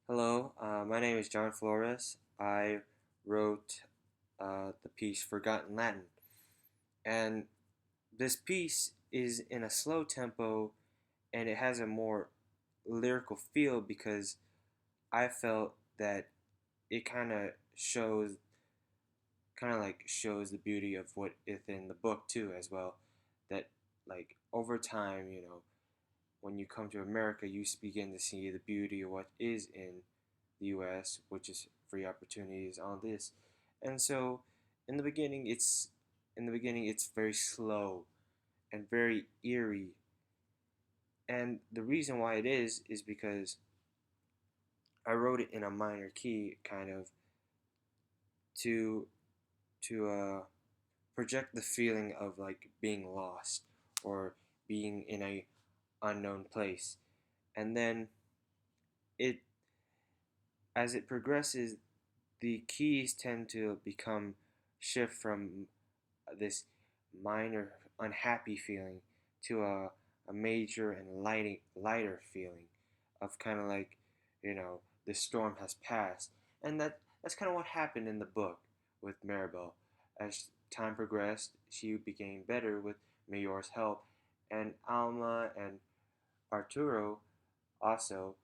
Hello, my name is John Flores. I wrote the piece Forgotten Latin. And this piece is in a slow tempo and it has a more lyrical feel because I felt that it kind of shows the beauty of what is in the book too as well. That like over time, when you come to America, you begin to see the beauty of what is in the U.S., which is free opportunities on this. And so, in the beginning, it's very slow and very eerie. And the reason why it is because I wrote it in a minor key, kind of to to project the feeling of like being lost or being in a unknown place. And then it as it progresses, the keys tend to become shift from this minor unhappy feeling to a major and lighter feeling of kind of like, the storm has passed. And that's kind of what happened in the book with Maribel. As time progressed, she became better with Mayor's help, and Alma and Arturo also,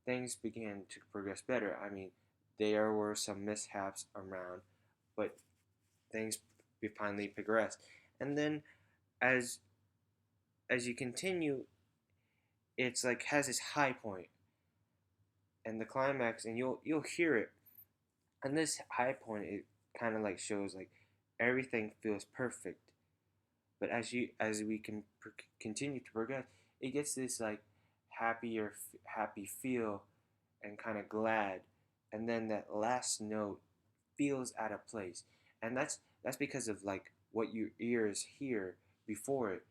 things began to progress better. I mean, there were some mishaps around, but things finally progressed. And then as as you continue, it's like has this high point and the climax, and you'll hear it. And this high point, it kind of like shows like everything feels perfect. But as we can continue to progress, it gets this like happy feel and kind of glad, and then that last note feels out of place, and that's because of like what your ears hear before it.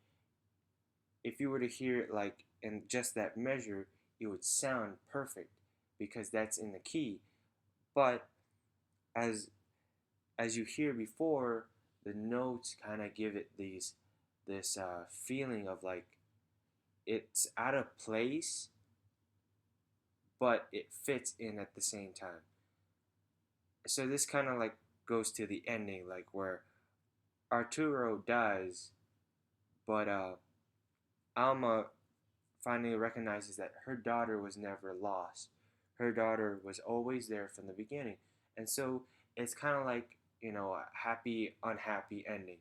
If you were to hear it like in just that measure, it would sound perfect because that's in the key. But as as you hear before, the notes kind of give it this feeling of like it's out of place, but it fits in at the same time. So this kind of like goes to the ending, like where Arturo dies, but Alma finally recognizes that her daughter was never lost. Her daughter was always there from the beginning, and so it's kind of like, a happy unhappy ending,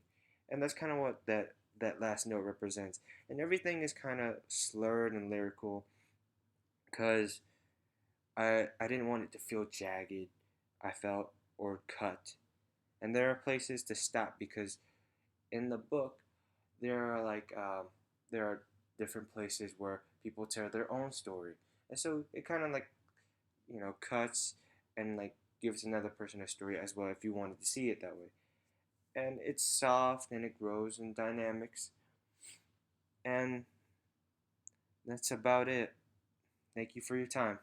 and that's kind of what that last note represents. And everything is kind of slurred and lyrical because I didn't want it to feel jagged. I felt or cut, and there are places to stop because in the book there are there are different places where people tell their own story, and so it kind of like cuts and like gives another person a story as well if you wanted to see it that way. And it's soft and it grows in dynamics, and that's about it. Thank you for your time.